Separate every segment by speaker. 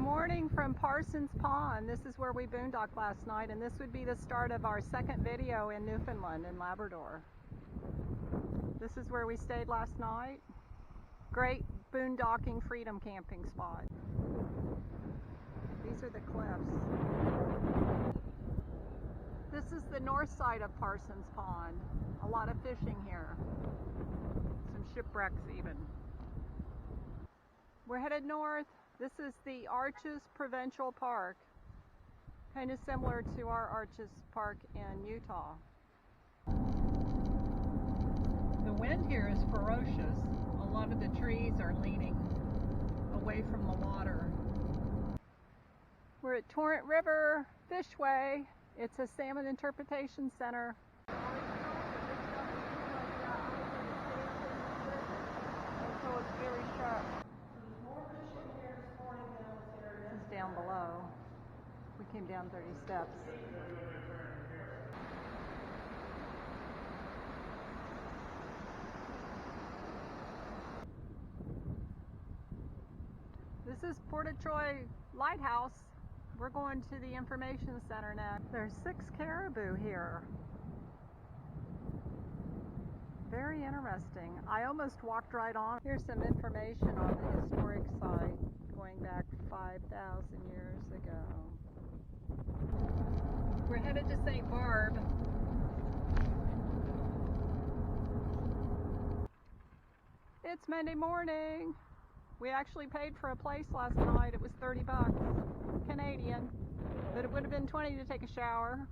Speaker 1: morning from Parson's Pond. This is where we boondocked last night, and this would be the start of our second video in Newfoundland and Labrador. This is where we stayed last night. Great boondocking freedom camping spot. These are the cliffs. This is the north side of Parson's Pond. A lot of fishing here. Some shipwrecks even. We're headed north. This is the Arches Provincial Park, kind of similar to our Arches Park in Utah. The wind here is ferocious. A lot of the trees are leaning away from the water. We're at Torrent River, Fishway. It's a salmon interpretation center. So it's very sharp. Down below. We came down 30 steps. This is Choix Lighthouse. We're going to the information center now. There's 6 caribou here. Very interesting. I almost walked right on. Here's some information on the historic site going back 5,000 years ago. We're headed to St. Barb. It's Monday morning. We actually paid for a place last night. It was 30 bucks Canadian, but it would have been 20 to take a shower.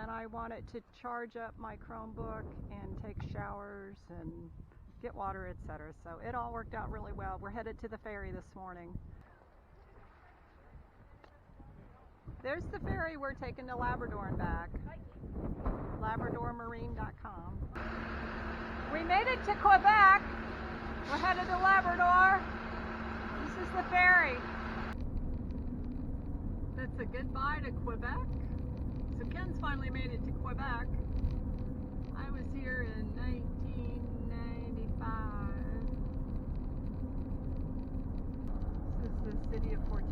Speaker 1: And I wanted to charge up my Chromebook and take showers and get water, etc. So it all worked out really well. We're headed to the ferry this morning. There's the ferry we're taking to Labrador and back. LabradorMarine.com. We made it to Quebec. We're headed to Labrador. This is the ferry. That's a goodbye to Quebec. So Ken's finally made it to Quebec. I was here in 1995. This is the city of Porto.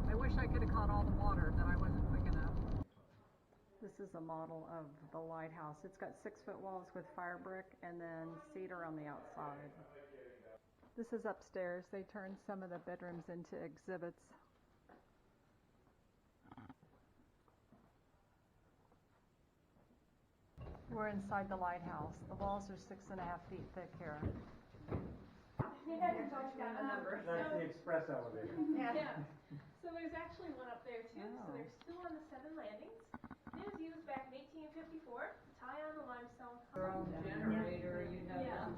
Speaker 1: I wish I could have caught all the water, but I wasn't quick enough. This is a model of the lighthouse. It's got 6-foot walls with fire brick and then cedar on the outside. This is upstairs. They turned some of the bedrooms into exhibits. We're inside the lighthouse. The walls are 6.5 feet thick here.
Speaker 2: That's the express elevator.
Speaker 3: Yeah. So there's actually one up there too.
Speaker 1: Oh.
Speaker 3: So they're still on the 7 landings. It was used back in 1854 to tie on the limestone.
Speaker 1: Their own generator, you know.
Speaker 3: Yeah.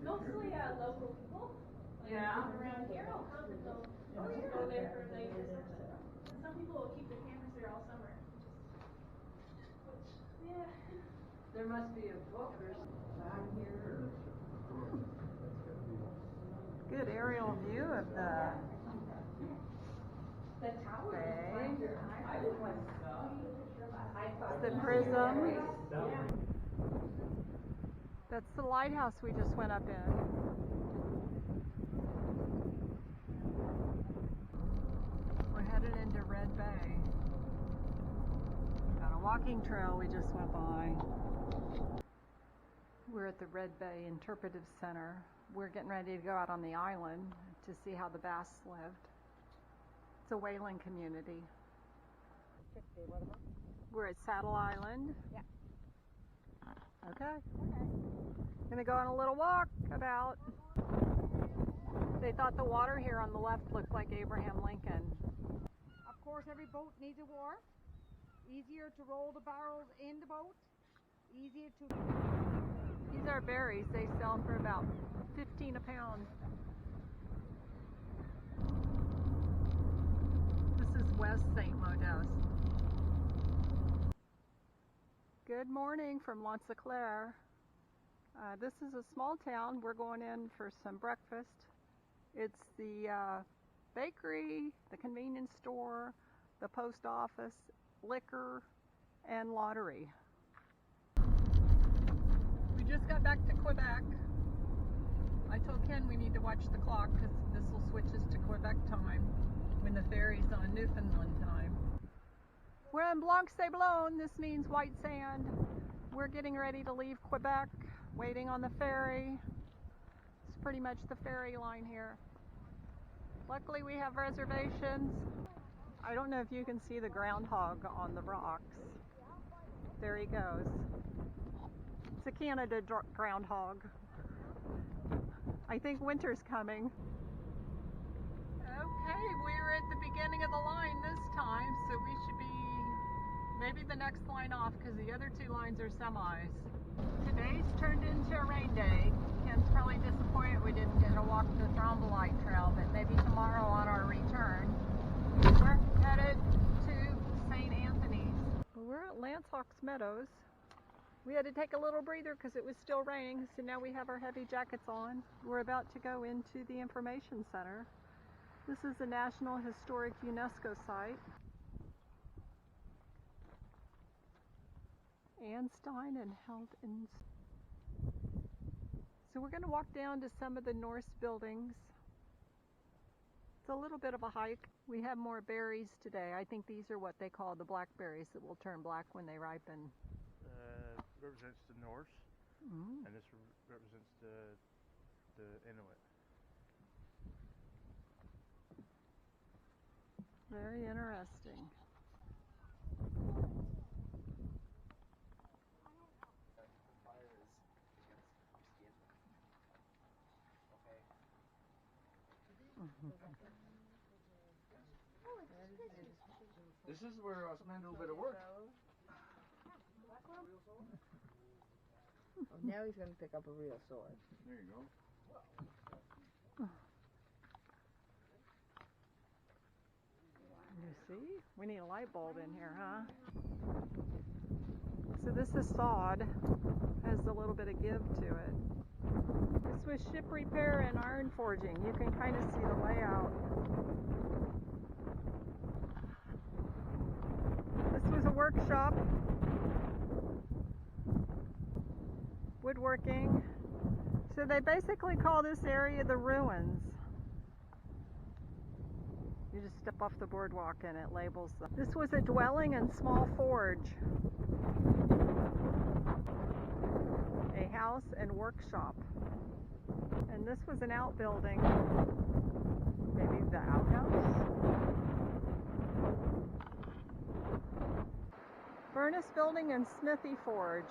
Speaker 3: Mostly local people. Like around here will come and they'll go there for a night or something. And some people will keep their campers there all summer. Yeah.
Speaker 1: There must be a book or something here. Good aerial view of the bay. The prism. That's the lighthouse we just went up in. We're headed into Red Bay. Got a walking trail we just went by. We're at the Red Bay Interpretive Center. We're getting ready to go out on the island to see how the bass lived. It's a whaling community. We're at Saddle Island.
Speaker 4: Yeah.
Speaker 1: Okay. Gonna go on a little walk about. They thought the water here on the left looked like Abraham Lincoln.
Speaker 4: Of course, every boat needs a wharf. Easier to roll the barrels in the boat. Easier to...
Speaker 1: These are berries. They sell for about 15 a pound. This is West St. Modeste. Good morning from Claire. This is a small town. We're going in for some breakfast. It's the bakery, the convenience store, the post office, liquor, and lottery. We just got back to Quebec. I told Ken we need to watch the clock because this will switch us to Quebec time when the ferry's on Newfoundland time. We're in Blanc-Sablon. This means white sand. We're getting ready to leave Quebec, waiting on the ferry. It's pretty much the ferry line here. Luckily we have reservations. I don't know if you can see the groundhog on the rocks. There he goes. It's a Canada groundhog. I think winter's coming. Okay, we're at the beginning of the line this time, so we should be maybe the next line off because the other two lines are semis. Today's turned into a rain day. Ken's probably disappointed we didn't get to walk the Thrombolite trail, but maybe tomorrow on our return. We're headed to St. Anthony's. We're at Lansehawk's Meadows. We had to take a little breather because it was still raining, so now we have our heavy jackets on. We're about to go into the information center. This is a National Historic UNESCO site. Anstein and Helden. So we're going to walk down to some of the Norse buildings. It's a little bit of a hike. We have more berries today. I think these are what they call the blackberries that will turn black when they ripen.
Speaker 5: Represents the Norse, and this represents the Inuit.
Speaker 1: Very interesting.
Speaker 5: This is where I was going to do a bit of work.
Speaker 6: Oh, now he's going to pick up a real sword.
Speaker 5: There you go.
Speaker 1: You see? We need a light bulb in here, huh? So this is sod. Has a little bit of give to it. This was ship repair and iron forging. You can kind of see the layout. This was a workshop. Woodworking. So they basically call this area the ruins. You just step off the boardwalk and it labels them. This was a dwelling and small forge. A house and workshop. And this was an outbuilding. Maybe the outhouse? Furnace building and smithy forge.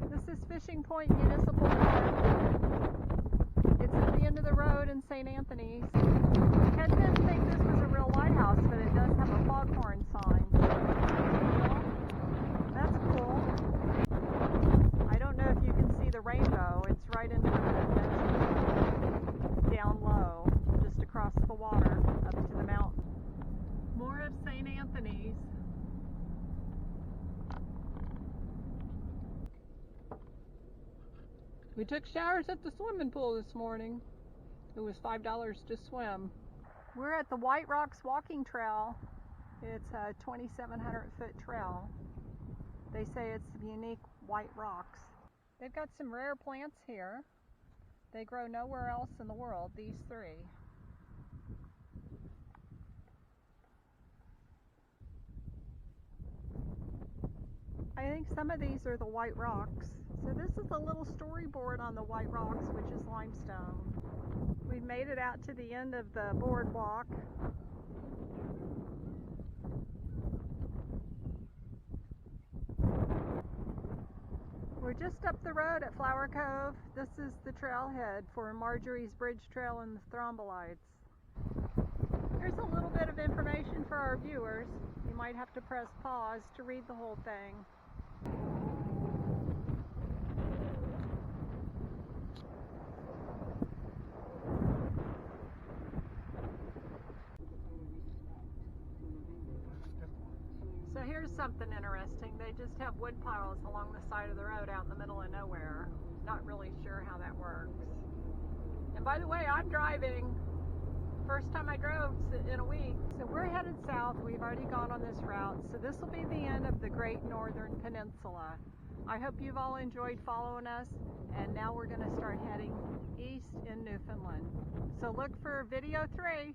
Speaker 1: This is Fishing Point Municipal Park. It's at the end of the road in St. Anthony's. Ken didn't think this was a real lighthouse, but it does have a foghorn sign. That's cool. I don't know if you can see the rainbow. It's right into the down low, just across the water, up to the mountain. More of St. Anthony's. We took showers at the swimming pool this morning. It was $5 to swim. We're at the White Rocks Walking Trail. It's a 2,700 foot trail. They say it's unique white rocks. They've got some rare plants here. They grow nowhere else in the world, these three. I think some of these are the white rocks. So this is a little storyboard on the white rocks, which is limestone. We've made it out to the end of the boardwalk. We're just up the road at Flower Cove. This is the trailhead for Marjorie's Bridge Trail and the Thrombolites. Here's a little bit of information for our viewers. You might have to press pause to read the whole thing. So here's something interesting. They just have wood piles along the side of the road out in the middle of nowhere. Not really sure how that works. And by the way, I'm driving. First time I drove in a week. So we're headed south. We've already gone on this route. So this will be the end of the Great Northern Peninsula. I hope you've all enjoyed following us, and now we're going to start heading east in Newfoundland. So look for video 3.